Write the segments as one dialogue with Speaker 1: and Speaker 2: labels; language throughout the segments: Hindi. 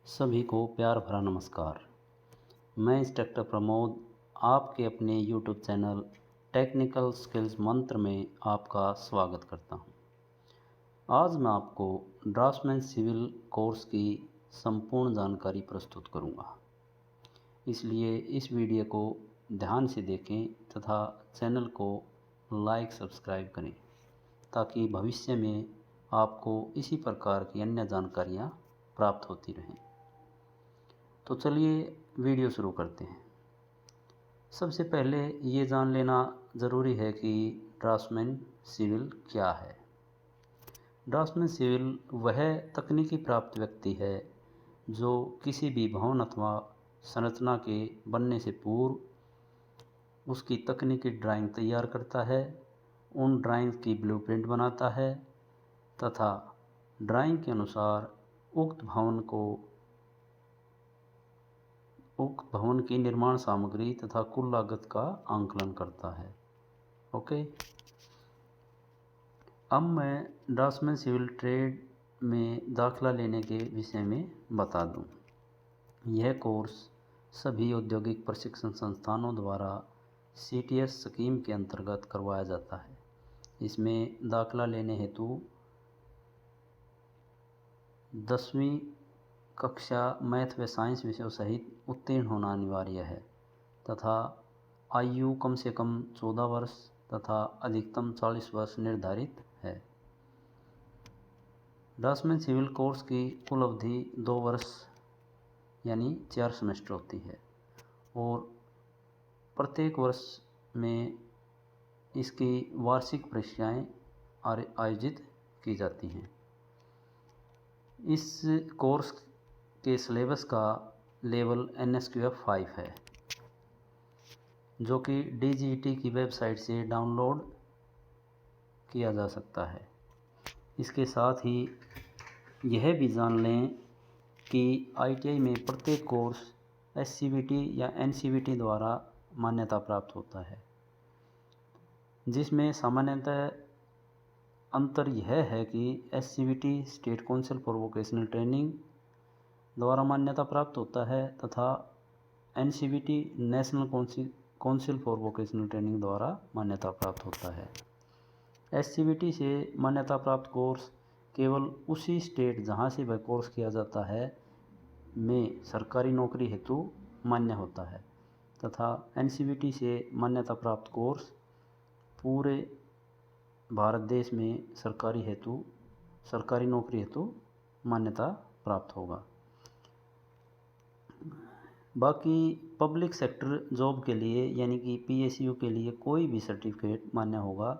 Speaker 1: सभी को प्यार भरा नमस्कार। मैं इंस्ट्रक्टर प्रमोद आपके अपने यूट्यूब चैनल टेक्निकल स्किल्स मंत्र में आपका स्वागत करता हूं। आज मैं आपको ड्राफ्ट्समैन सिविल कोर्स की संपूर्ण जानकारी प्रस्तुत करूंगा, इसलिए इस वीडियो को ध्यान से देखें तथा चैनल को लाइक सब्सक्राइब करें ताकि भविष्य में आपको इसी प्रकार की अन्य जानकारियाँ प्राप्त होती रहें। तो चलिए वीडियो शुरू करते हैं। सबसे पहले ये जान लेना ज़रूरी है कि ड्राफ्ट्समैन सिविल क्या है। ड्राफ्ट्समैन सिविल वह तकनीकी प्राप्त व्यक्ति है जो किसी भी भवन अथवा संरचना के बनने से पूर्व उसकी तकनीकी ड्राइंग तैयार करता है, उन ड्राइंग की ब्लूप्रिंट बनाता है तथा ड्राइंग के अनुसार उक्त भवन की निर्माण सामग्री तथा कुल लागत का आंकलन करता है। ओके, अब मैं ड्राफ्ट्समैन सिविल ट्रेड में दाखिला लेने के विषय में बता दूं। यह कोर्स सभी औद्योगिक प्रशिक्षण संस्थानों द्वारा CTS स्कीम के अंतर्गत करवाया जाता है। इसमें दाखिला लेने हेतु 10वीं कक्षा मैथ व साइंस विषयों सहित उत्तीर्ण होना अनिवार्य है तथा आयु कम से कम 14 वर्ष तथा अधिकतम 40 वर्ष निर्धारित है। ड्राफ्ट्समैन सिविल कोर्स की कुल अवधि 2 वर्ष यानी 4 सेमेस्टर होती है और प्रत्येक वर्ष में इसकी वार्षिक परीक्षाएं आयोजित की जाती हैं। इस कोर्स के सिलेबस का लेवल NSQF 5 है, जो कि DGET की वेबसाइट से डाउनलोड किया जा सकता है। इसके साथ ही यह भी जान लें कि ITI में प्रत्येक कोर्स SCVT या NCVT द्वारा मान्यता प्राप्त होता है, जिसमें सामान्यतः अंतर यह है कि SCVT state council for vocational training द्वारा मान्यता प्राप्त होता है तथा NCVT national council for vocational training द्वारा मान्यता प्राप्त होता है। SCVT से मान्यता प्राप्त कोर्स केवल उसी स्टेट जहां से वह कोर्स किया जाता है में सरकारी नौकरी हेतु मान्य होता है तथा NCVT से मान्यता प्राप्त कोर्स पूरे भारत देश में सरकारी नौकरी हेतु मान्यता प्राप्त होगा। बाकी पब्लिक सेक्टर जॉब के लिए यानी कि PSU के लिए कोई भी सर्टिफिकेट मान्य होगा,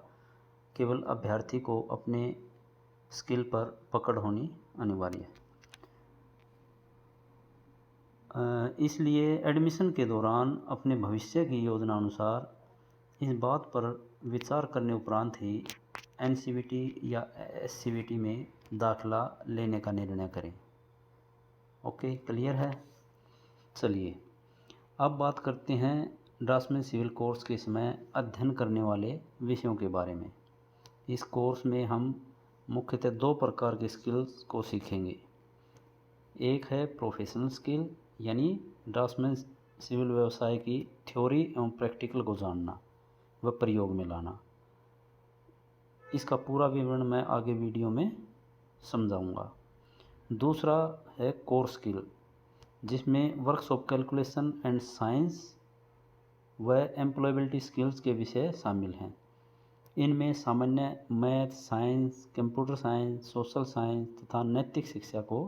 Speaker 1: केवल अभ्यर्थी को अपने स्किल पर पकड़ होनी अनिवार्य है। इसलिए एडमिशन के दौरान अपने भविष्य की योजना अनुसार इस बात पर विचार करने उपरांत ही NCVT या SCVT में दाखिला लेने का निर्णय करें। ओके, क्लियर है। चलिए अब बात करते हैं ड्राफ्ट्समैन सिविल कोर्स के समय अध्ययन करने वाले विषयों के बारे में। इस कोर्स में हम मुख्यतः 2 प्रकार के स्किल्स को सीखेंगे। एक है प्रोफेशनल स्किल यानी ड्राफ्ट्समैन सिविल व्यवसाय की थ्योरी एवं प्रैक्टिकल को जानना व प्रयोग में लाना। इसका पूरा विवरण मैं आगे वीडियो में समझाऊंगा। दूसरा है कोर स्किल, जिसमें वर्कशॉप कैलकुलेशन एंड साइंस व एम्प्लॉयबिलिटी स्किल्स के विषय शामिल हैं। इनमें सामान्य math, science, computer science, social science तथा नैतिक शिक्षा को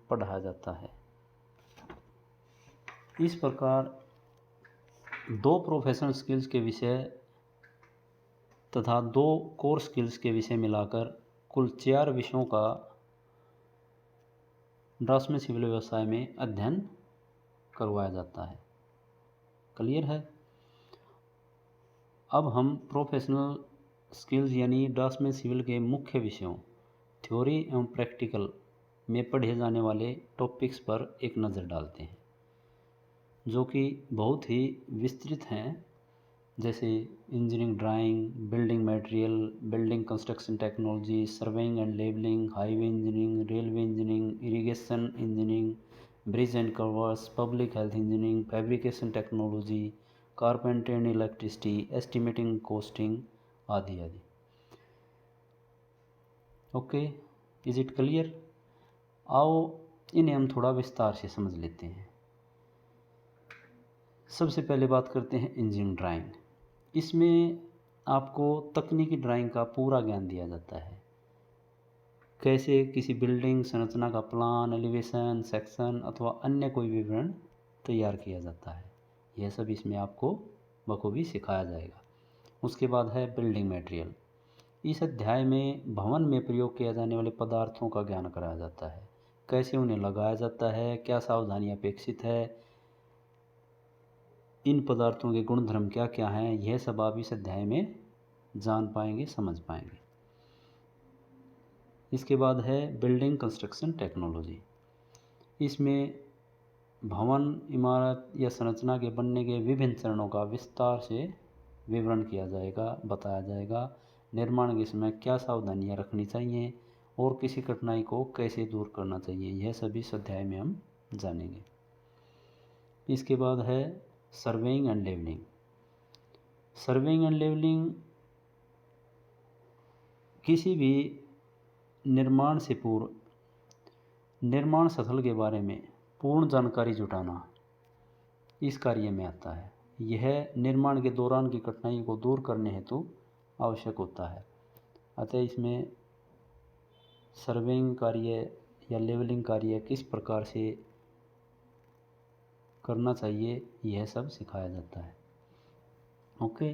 Speaker 1: पढ़ाया जाता है। इस प्रकार 2 प्रोफेशनल स्किल्स के विषय तथा 2 कोर स्किल्स के विषय मिलाकर कुल 4 विषयों का ड्राफ्ट्समैन सिविल व्यवसाय में अध्ययन करवाया जाता है। क्लियर है। अब हम प्रोफेशनल स्किल्स यानी ड्राफ्ट्समैन सिविल के मुख्य विषयों थ्योरी एवं प्रैक्टिकल में पढ़े जाने वाले टॉपिक्स पर एक नज़र डालते हैं, जो कि बहुत ही विस्तृत हैं जैसे engineering drawing, building material, building construction technology, surveying and labelling, highway engineering, railway engineering, irrigation engineering, bridge and covers, public health engineering, fabrication technology, carpenter and electricity, estimating, costing आदि आदि। Okay, is it clear? आओ इन्हें हम थोड़ा विस्तार से समझ लेते हैं। सबसे पहले बात करते हैं इंजीनियरिंग ड्राइंग। इसमें आपको तकनीकी ड्राइंग का पूरा ज्ञान दिया जाता है। कैसे किसी बिल्डिंग संरचना का प्लान, एलिवेशन, सेक्शन अथवा अन्य कोई विवरण तैयार किया जाता है, यह सब इसमें आपको बखूबी सिखाया जाएगा। उसके बाद है बिल्डिंग मटेरियल। इस अध्याय में भवन में प्रयोग किया जाने वाले पदार्थों का ज्ञान कराया जाता है। कैसे उन्हें लगाया जाता है, क्या सावधानी अपेक्षित है, इन पदार्थों के गुणधर्म क्या क्या हैं, यह सब आप इस अध्याय में जान पाएंगे, समझ पाएंगे। इसके बाद है बिल्डिंग कंस्ट्रक्शन टेक्नोलॉजी। इसमें भवन, इमारत या संरचना के बनने के विभिन्न चरणों का विस्तार से विवरण किया जाएगा, बताया जाएगा। निर्माण के समय क्या सावधानियां रखनी चाहिए और किसी कठिनाई को कैसे दूर करना चाहिए, यह सभी इस अध्याय में हम जानेंगे। इसके बाद है surveying and levelling. Surveying and levelling किसी भी निर्माण से पूर्व निर्माण स्थल के बारे में पूर्ण जानकारी जुटाना इस कार्य में आता है। यह निर्माण के दौरान की कठिनाई को दूर करने हेतु आवश्यक होता है। अतः इसमें सर्वेइंग कार्य या लेवलिंग कार्य किस प्रकार से करना चाहिए, यह सब सिखाया जाता है। ओके,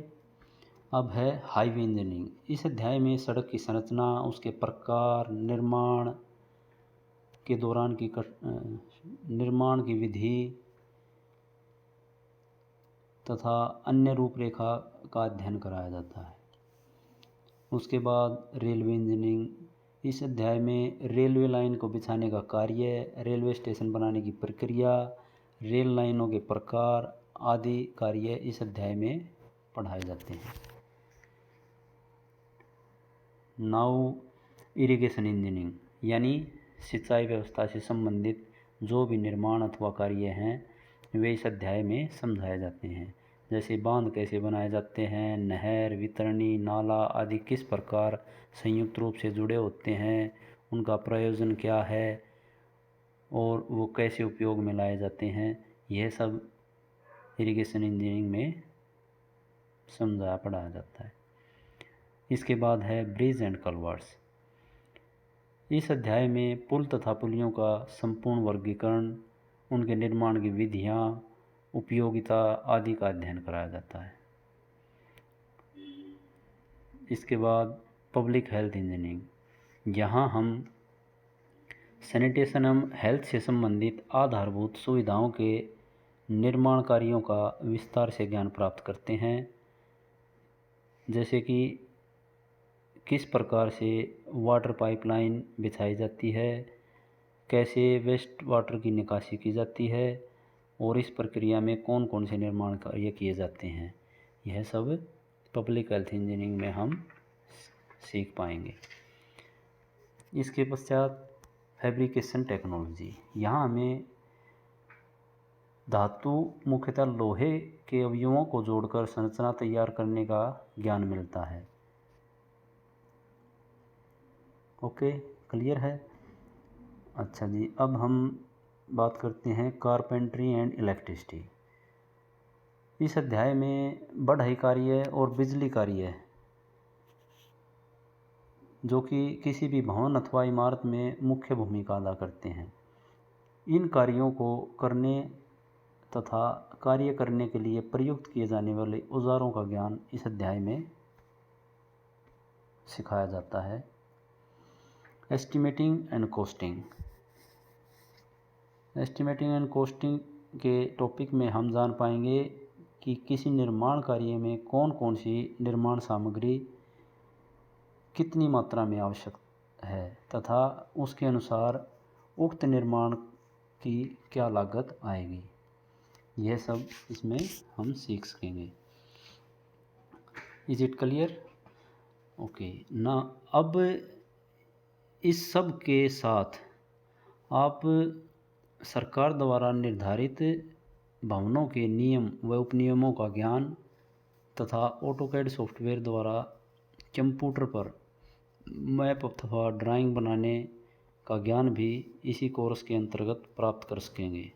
Speaker 1: अब है हाईवे इंजीनियरिंग। इस अध्याय में सड़क की संरचना, उसके प्रकार, निर्माण के दौरान की निर्माण की विधि तथा अन्य रूपरेखा का अध्ययन कराया जाता है। उसके बाद रेलवे इंजीनियरिंग। इस अध्याय में रेलवे लाइन को बिछाने का कार्य, रेलवे स्टेशन बनाने की प्रक्रिया, रेल लाइनों के प्रकार आदि कार्य इस अध्याय में पढ़ाए जाते हैं। नाउ इरिगेशन इंजीनियरिंग, यानी सिंचाई व्यवस्था से संबंधित जो भी निर्माण अथवा कार्य हैं वे इस अध्याय में समझाए जाते हैं। जैसे बांध कैसे बनाए जाते हैं, नहर, वितरणी, नाला आदि किस प्रकार संयुक्त रूप से जुड़े होते हैं, उनका प्रयोजन क्या है और वो कैसे उपयोग में लाए जाते हैं, यह सब इरिगेशन इंजीनियरिंग में समझाया पढ़ाया जाता है। इसके बाद है ब्रिज एंड कल्वर्ट्स। इस अध्याय में पुल तथा पुलियों का संपूर्ण वर्गीकरण, उनके निर्माण की विधियाँ, उपयोगिता आदि का अध्ययन कराया जाता है। इसके बाद पब्लिक हेल्थ इंजीनियरिंग, यहाँ हम सैनिटेशन एवं हेल्थ से संबंधित आधारभूत सुविधाओं के निर्माण कार्यों का विस्तार से ज्ञान प्राप्त करते हैं। जैसे कि किस प्रकार से वाटर पाइपलाइन बिछाई जाती है, कैसे वेस्ट वाटर की निकासी की जाती है और इस प्रक्रिया में कौन कौन से निर्माण कार्य किए जाते हैं, यह सब पब्लिक हेल्थ इंजीनियरिंग में हम सीख पाएंगे। इसके पश्चात फैब्रिकेशन टेक्नोलॉजी, यहाँ हमें धातु मुख्यतः लोहे के अवयवों को जोड़कर संरचना तैयार करने का ज्ञान मिलता है। ओके, क्लियर है? अच्छा जी, अब हम बात करते हैं कारपेंट्री एंड इलेक्ट्रिसिटी। इस अध्याय में बढ़ई कार्य और बिजली कार्य जो कि किसी भी भवन अथवा इमारत में मुख्य भूमिका अदा करते हैं, इन कार्यों को करने तथा कार्य करने के लिए प्रयुक्त किए जाने वाले औजारों का ज्ञान इस अध्याय में सिखाया जाता है। Estimating and costing. Estimating and costing के टॉपिक में हम जान पाएंगे कि किसी निर्माण कार्य में कौन कौन सी निर्माण सामग्री कितनी मात्रा में आवश्यक है तथा उसके अनुसार उक्त निर्माण की क्या लागत आएगी, यह सब इसमें हम सीख सकेंगे। Is it clear? ओके ना। अब इस सब के साथ आप सरकार द्वारा निर्धारित भवनों के नियम व उपनियमों का ज्ञान तथा ऑटोकैड सॉफ्टवेयर द्वारा कंप्यूटर पर मैप अथवा ड्राइंग बनाने का ज्ञान भी इसी कोर्स के अंतर्गत प्राप्त कर सकेंगे।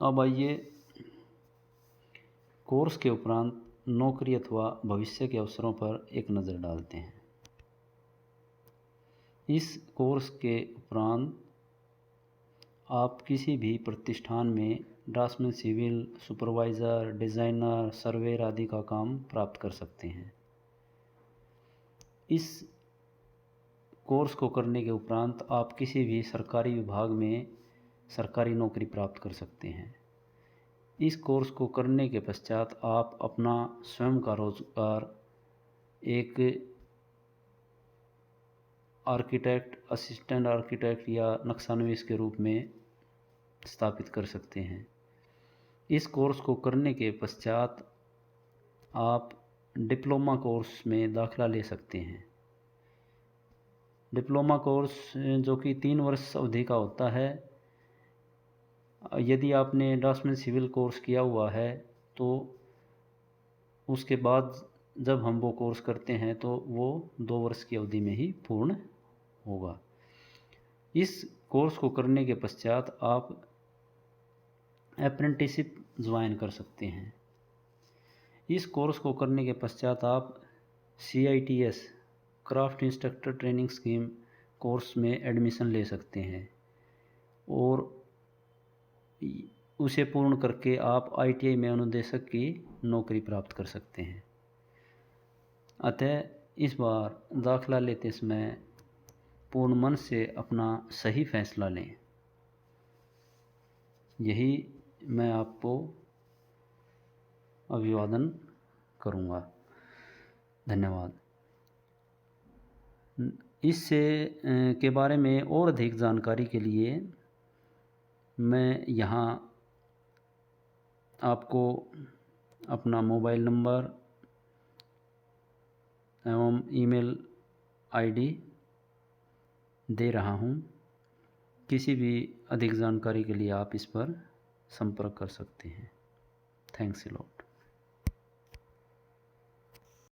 Speaker 1: अब आइए कोर्स के उपरांत नौकरी अथवा भविष्य के अवसरों पर एक नज़र डालते हैं। इस कोर्स के उपरांत आप किसी भी प्रतिष्ठान में draftsman, civil supervisor, designer, surveyor आदि का काम प्राप्त कर सकते हैं। इस कोर्स को करने के उपरांत आप किसी भी सरकारी विभाग में सरकारी नौकरी प्राप्त कर सकते हैं। इस कोर्स को करने के पश्चात आप अपना स्वयं का रोजगार एक आर्किटेक्ट, असिस्टेंट आर्किटेक्ट या नक्शानवीस के रूप में स्थापित कर सकते हैं। इस कोर्स को करने के पश्चात आप डिप्लोमा कोर्स में दाखिला ले सकते हैं। डिप्लोमा कोर्स जो कि 3 वर्ष अवधि का होता है। यदि आपने ड्राफ्ट्समैन सिविल कोर्स किया हुआ है तो उसके बाद जब हम वो कोर्स करते हैं तो वो 2 वर्ष की अवधि में ही पूर्ण होगा। इस कोर्स को करने के पश्चात आप अप्रेंटिसशिप ज्वाइन कर सकते हैं। इस कोर्स को करने के पश्चात आप CITS craft instructor training scheme course में एडमिशन ले सकते हैं और उसे पूर्ण करके आप ITI में अनुदेशक की नौकरी प्राप्त कर सकते हैं। अतः इस बार दाखिला लेते समय पूर्ण मन से अपना सही फैसला लें। यही मैं आपको अभिवादन करूँगा। धन्यवाद। इससे के बारे में और अधिक जानकारी के लिए मैं यहाँ आपको अपना मोबाइल नंबर एवं ईमेल ID दे रहा हूँ। किसी भी अधिक जानकारी के लिए आप इस पर संपर्क कर सकते हैं। Thanks a lot.